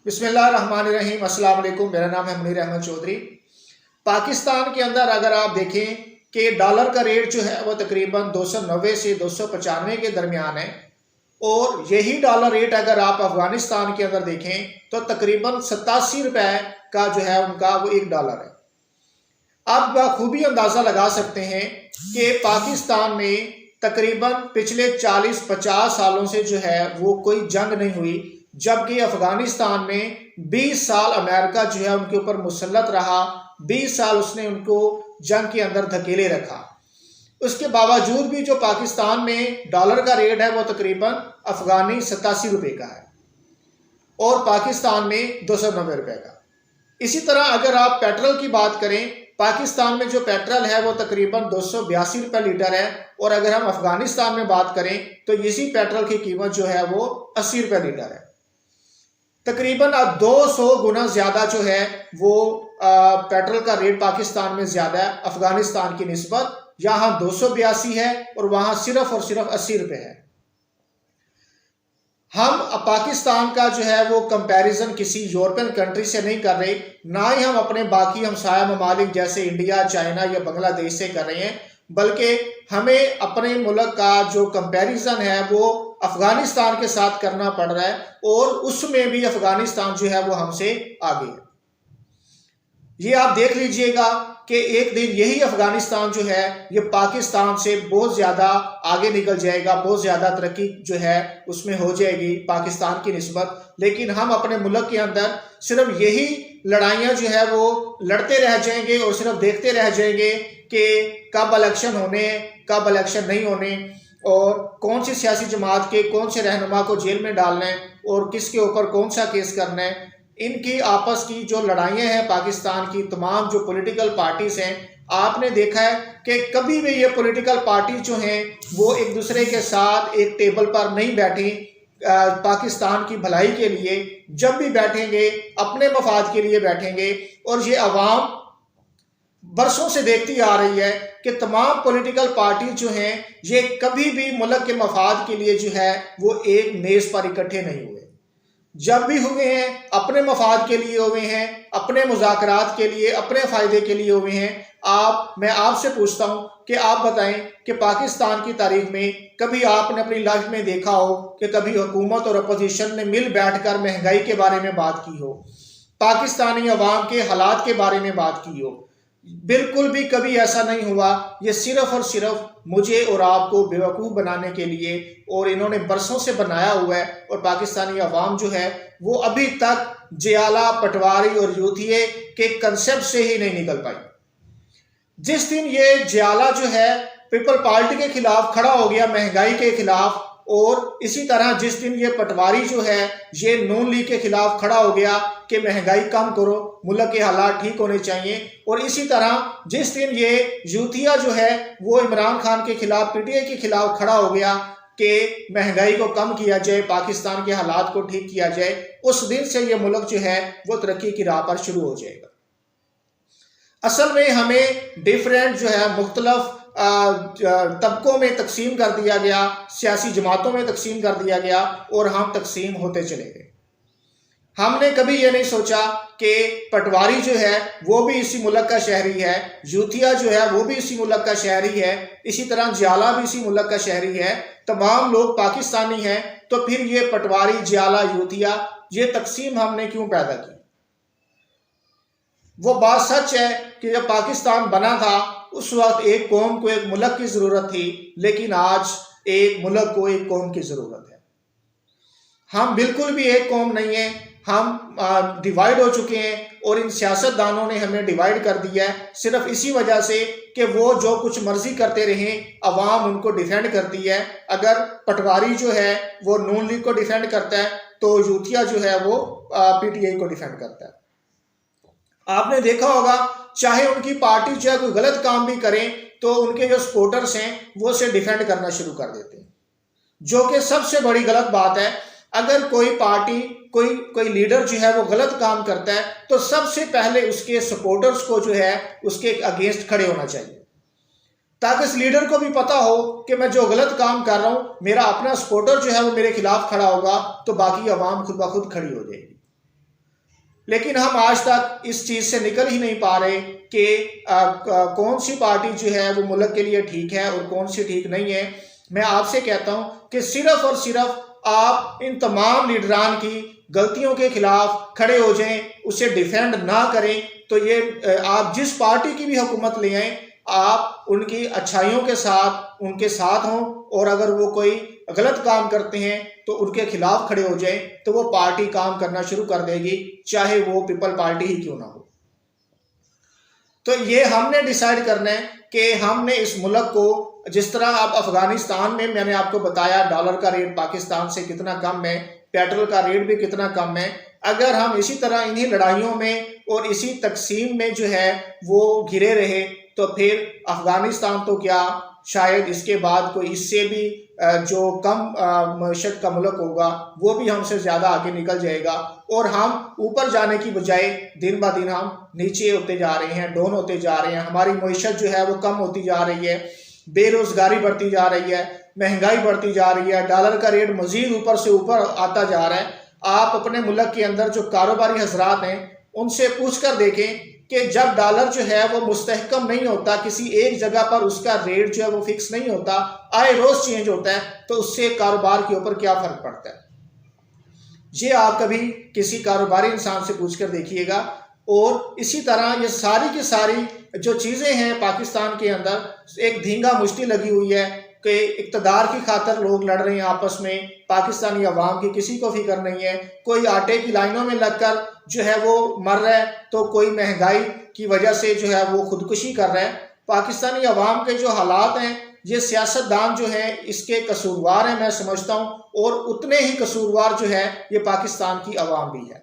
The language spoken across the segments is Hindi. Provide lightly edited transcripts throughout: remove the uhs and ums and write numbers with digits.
बिस्मिल्लाहिर्रहमानिर्रहीम। अस्सलाम वालेकुम। मेरा नाम है मुनीर अहमद चौधरी। पाकिस्तान के अंदर अगर आप देखें कि डॉलर का रेट जो है वो तकरीबन 290 से 295 के दरमियान है, और यही डॉलर रेट अगर आप अफगानिस्तान के अंदर देखें तो तकरीबन 87 रुपए का जो है उनका वो $1 है। आप बखूबी अंदाज़ा लगा सकते हैं कि पाकिस्तान में तकरीबन पिछले 40-50 सालों से जो है वो कोई जंग नहीं हुई, जबकि अफगानिस्तान में 20 साल अमेरिका जो है उनके ऊपर मुसल्लत रहा, 20 साल उसने उनको जंग के अंदर धकेले रखा। उसके बावजूद भी जो पाकिस्तान में डॉलर का रेट है वो तकरीबन अफगानी 87 रुपये का है और पाकिस्तान में 290 रुपये का। इसी तरह अगर आप पेट्रोल की बात करें, पाकिस्तान में जो पेट्रोल है वो तकरीबन 282 रुपये लीटर है, और अगर हम अफगानिस्तान में बात करें तो इसी पेट्रोल की कीमत जो है वो 80 रुपये लीटर है। तकरीबन 200 गुना ज़्यादा जो है वो पेट्रोल का रेट पाकिस्तान में ज़्यादा है अफगानिस्तान की निस्बत। यहाँ 282 है और वहाँ सिर्फ और सिर्फ 80 रुपये है। हम पाकिस्तान का जो है वो कंपैरिजन किसी यूरोपियन कंट्री से नहीं कर रहे, ना ही हम अपने बाकी हमसाया ममालिक जैसे इंडिया, चाइना या बांग्लादेश से कर रहे हैं, बल्कि हमें अपने मुल्क का जो कंपैरिजन है वो अफगानिस्तान के साथ करना पड़ रहा है, और उसमें भी अफगानिस्तान जो है वो हमसे आगे है। ये आप देख लीजिएगा कि एक दिन यही अफगानिस्तान जो है ये पाकिस्तान से बहुत ज़्यादा आगे निकल जाएगा, बहुत ज़्यादा तरक्की जो है उसमें हो जाएगी पाकिस्तान की निस्बत। लेकिन हम अपने मुल्क के अंदर सिर्फ यही लड़ाइयाँ जो है वो लड़ते रह जाएंगे और सिर्फ देखते रह जाएंगे कि कब इलेक्शन होने, कब इलेक्शन नहीं होने, और कौन सी सियासी जमात के कौन से रहनुमा को जेल में डालना है और किसके ऊपर कौन सा केस करना है। इनकी आपस की जो लड़ाइयाँ हैं पाकिस्तान की तमाम जो पॉलिटिकल पार्टीज़ हैं, आपने देखा है कि कभी भी ये पॉलिटिकल पार्टी जो हैं वो एक दूसरे के साथ एक टेबल पर नहीं बैठी पाकिस्तान की भलाई के लिए। जब भी बैठेंगे अपने मफाद के लिए बैठेंगे, और ये अवाम बरसों से देखती आ रही है कि तमाम पॉलिटिकल पार्टी जो हैं ये कभी भी मुल्क के मफाद के लिए जो है वो एक मेज़ पर इकट्ठे नहीं हुए। जब भी हुए हैं अपने मफाद के लिए हुए हैं, अपने मुज़ाकरात के लिए, अपने फ़ायदे के लिए हुए हैं। मैं आपसे पूछता हूं कि आप बताएं कि पाकिस्तान की तारीख में कभी आपने अपनी लाइफ में देखा हो कि कभी हुकूमत और अपोजिशन ने मिल बैठकर महंगाई के बारे में बात की हो, पाकिस्तानी अवाम के हालात के बारे में बात की हो? बिल्कुल भी कभी ऐसा नहीं हुआ। ये सिर्फ और सिर्फ मुझे और आपको बेवकूफ़ बनाने के लिए, और इन्होंने बरसों से बनाया हुआ है, और पाकिस्तानी अवाम जो है वो अभी तक जियाला, पटवारी और यूथिये के कंसेप्ट से ही नहीं निकल पाई। जिस दिन ये जियाला जो है पीपल पार्टी के खिलाफ खड़ा हो गया महंगाई के खिलाफ, और इसी तरह जिस दिन ये पटवारी जो है ये नून लीग के खिलाफ खड़ा हो गया कि महंगाई कम करो, मुल्क के हालात ठीक होने चाहिए, और इसी तरह जिस दिन ये यूथिया जो है वो इमरान खान के खिलाफ, पीटीआई के खिलाफ खड़ा हो गया कि महंगाई को कम किया जाए, पाकिस्तान के हालात को ठीक किया जाए, उस दिन से ये मुल्क जो है वो तरक्की की राह पर शुरू हो जाएगा। असल में हमें डिफरेंट जो है मुख्तलफ तबकों में तकसीम कर दिया गया, सियासी जमातों में तकसीम कर दिया गया, और हम तकसीम होते चले गए। हमने कभी ये नहीं सोचा कि पटवारी जो है वो भी इसी मुल्क का शहरी है, यूथिया जो है वो भी इसी मुल्क का शहरी है, इसी तरह जियाला भी इसी मुल्क का शहरी है, तमाम लोग पाकिस्तानी हैं। तो फिर ये पटवारी, जियाला, यूथिया, ये तकसीम हमने क्यों पैदा की? वो बात सच है कि जब पाकिस्तान बना था उस वक्त एक कौम को एक मुल्क की ज़रूरत थी, लेकिन आज एक मुल्क को एक कौम की ज़रूरत है। हम बिल्कुल भी एक कौम नहीं है, हम डिवाइड हो चुके हैं, और इन सियासतदानों ने हमें डिवाइड कर दिया है सिर्फ इसी वजह से कि वो जो कुछ मर्जी करते रहें, अवाम उनको डिफेंड करती है। अगर पटवारी जो है वो नून लीग को डिफेंड करता है तो यूथिया जो है वो पीटीआई को डिफेंड करता है। आपने देखा होगा चाहे उनकी पार्टी जो है कोई गलत काम भी करें तो उनके जो सपोर्टर्स हैं वो उसे डिफेंड करना शुरू कर देते हैं, जो कि सबसे बड़ी गलत बात है। अगर कोई पार्टी, कोई लीडर जो है वो गलत काम करता है तो सबसे पहले उसके सपोर्टर्स को जो है उसके अगेंस्ट खड़े होना चाहिए, ताकि इस लीडर को भी पता हो कि मैं जो गलत काम कर रहा हूं, मेरा अपना सपोर्टर जो है वो मेरे खिलाफ खड़ा होगा तो बाकी अवाम खुद ब खुद खड़ी हो जाएगी। लेकिन हम आज तक इस चीज़ से निकल ही नहीं पा रहे कि कौन सी पार्टी जो है वो मुल्क के लिए ठीक है और कौन सी ठीक नहीं है। मैं आपसे कहता हूँ कि सिर्फ और सिर्फ आप इन तमाम लीडरान की गलतियों के खिलाफ खड़े हो जाएं, उसे डिफेंड ना करें, तो ये आप जिस पार्टी की भी हुकूमत ले आएँ, आप उनकी अच्छाइयों के साथ उनके साथ हों, और अगर वो कोई गलत काम करते हैं तो उनके खिलाफ खड़े हो जाएं, तो वो पार्टी काम करना शुरू कर देगी, चाहे वो पीपल पार्टी ही क्यों ना हो। तो ये हमने डिसाइड करना है कि हमने इस मुल्क को, जिस तरह अब अफगानिस्तान में मैंने आपको बताया डॉलर का रेट पाकिस्तान से कितना कम है, पेट्रोल का रेट भी कितना कम है, अगर हम इसी तरह इन्हीं लड़ाइयों में और इसी तकसीम में जो है वो घिरे रहे, तो फिर अफगानिस्तान तो क्या, शायद इसके बाद कोई इससे भी जो कम मईशत का मुल्क होगा वो भी हमसे ज़्यादा आगे निकल जाएगा, और हम ऊपर जाने की बजाय दिन ब दिन हम नीचे होते जा रहे हैं, डाउन होते जा रहे हैं। हमारी मईशत जो है वो कम होती जा रही है, बेरोज़गारी बढ़ती जा रही है, महंगाई बढ़ती जा रही है, डॉलर का रेट मज़ीद ऊपर से ऊपर आता जा रहा है। आप अपने मुल्क के अंदर जो कारोबारी हजरात हैं उनसे पूछ कर देखें कि जब डॉलर जो है वो मुस्तहकम नहीं होता, किसी एक जगह पर उसका रेट जो है वो फिक्स नहीं होता, आए रोज़ चेंज होता है, तो उससे कारोबार के ऊपर क्या फ़र्क पड़ता है। ये आप कभी किसी कारोबारी इंसान से पूछ कर देखिएगा। और इसी तरह ये सारी की सारी जो चीज़ें हैं पाकिस्तान के अंदर, एक धींगा मुश्ती लगी हुई है कि इक़्तिदार की खातर लोग लड़ रहे हैं आपस में, पाकिस्तानी अवाम की किसी को फिक्र नहीं है। कोई आटे की लाइनों में लगकर जो है वो मर रहा है, तो कोई महंगाई की वजह से जो है वो खुदकुशी कर रहा है। पाकिस्तानी अवाम के जो हालात हैं, ये सियासतदान जो है इसके कसूरवार हैं मैं समझता हूँ, और उतने ही कसूरवार जो है ये पाकिस्तान की अवाम भी है,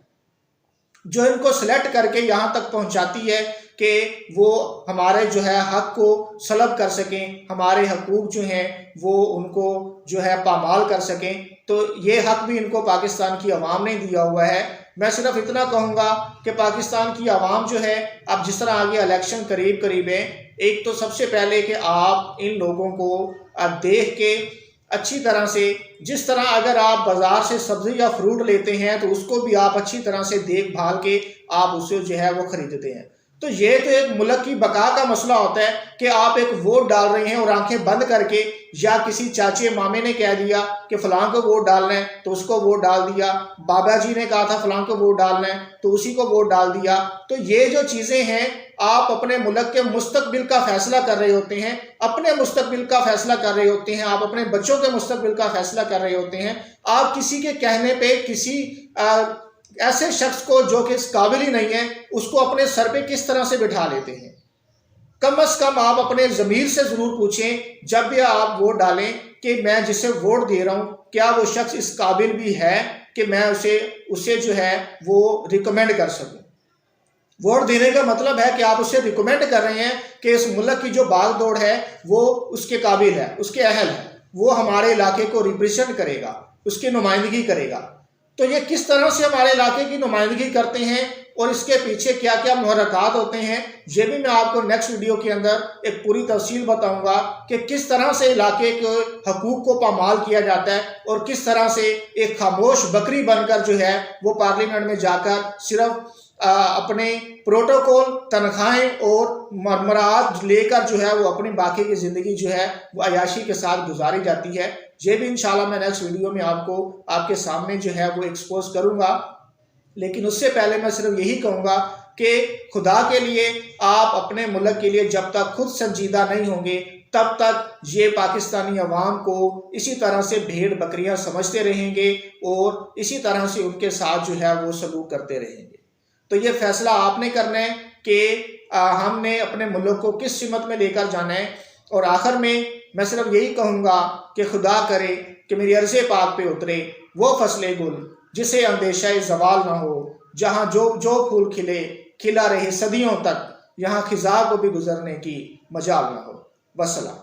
जो इनको सेलेक्ट करके यहाँ तक पहुँचाती है कि वो हमारे जो है हक को सलब कर सकें, हमारे हकूक़ जो हैं वो उनको जो है पामाल कर सकें। तो ये हक भी इनको पाकिस्तान की आवाम ने दिया हुआ है। मैं सिर्फ इतना कहूँगा कि पाकिस्तान की आवाम जो है, अब जिस तरह आगे इलेक्शन करीब करीब है, एक तो सबसे पहले कि आप इन लोगों को देख के अच्छी तरह से, जिस तरह अगर आप बाज़ार से सब्ज़ी या फ्रूट लेते हैं तो उसको भी आप अच्छी तरह से देखभाल के आप उसे जो है वो ख़रीदते हैं। तो ये तो एक मुल्क की बका का मसला होता है कि आप एक वोट डाल रहे हैं और आंखें बंद करके, या किसी चाचे मामे ने कह दिया कि फ़लाँ को वोट डालना है तो उसको वोट डाल दिया, बाबा जी ने कहा था फ़लाँ को वोट डालना है तो उसी को वोट डाल दिया। तो ये जो चीज़ें हैं, आप अपने मुल्क के मुस्तकबिल का फ़ैसला कर रहे होते हैं, अपने मुस्तकबिल का फ़ैसला कर रहे होते हैं, आप अपने बच्चों के मुस्तकबिल का फ़ैसला कर रहे होते हैं। आप किसी के कहने पे किसी ऐसे शख्स को जो कि इस काबिल ही नहीं है उसको अपने सर पे किस तरह से बिठा लेते हैं। कम से कम आप अपने ज़मीर से ज़रूर पूछें जब भी आप वोट डालें कि मैं जिसे वोट दे रहा हूँ क्या वो शख्स इस काबिल भी है कि मैं उसे जो है वो रिकमेंड कर सकूँ। वोट देने का मतलब है कि आप उसे रिकमेंड कर रहे हैं कि इस मुल्क की जो भाग दौड़ है वो उसके काबिल है, उसके अहल है, वो हमारे इलाके को रिप्रेजेंट करेगा, उसकी नुमाइंदगी करेगा। तो ये किस तरह से हमारे इलाके की नुमाइंदगी करते हैं और इसके पीछे क्या क्या मुहर्रकात होते हैं, ये भी मैं आपको नेक्स्ट वीडियो के अंदर एक पूरी तफसील बताऊंगा कि किस तरह से इलाके के हकूक़ को पामाल किया जाता है और किस तरह से एक खामोश बकरी बनकर जो है वो पार्लियामेंट में जाकर सिर्फ अपने प्रोटोकॉल, तनख्वाहें और मरमरात लेकर जो है वो अपनी बाकी की ज़िंदगी जो है वो अयाशी के साथ गुजारी जाती है। ये भी इंशाल्लाह मैं नेक्स्ट वीडियो में आपके सामने जो है वो एक्सपोज करूँगा। लेकिन उससे पहले मैं सिर्फ यही कहूँगा कि खुदा के लिए आप अपने मुल्क के लिए जब तक खुद संजीदा नहीं होंगे तब तक ये पाकिस्तानी अवाम को इसी तरह से भेड़ बकरियाँ समझते रहेंगे और इसी तरह से उनके साथ जो है वो सलूक करते रहेंगे। तो ये फैसला आपने करना है कि हमने अपने मुल्क को किस सिमत में लेकर जाना है। और आखिर में मैं सिर्फ यही कहूँगा कि खुदा करे कि मेरी अर्ज़े पाक पे उतरे वो फसले गुल जिसे अंदेशा ज़वाल ना हो, जहाँ जो फूल खिला रहे सदियों तक, यहाँ खिज़ा को भी गुजरने की मजाल ना हो। वस्सलाम।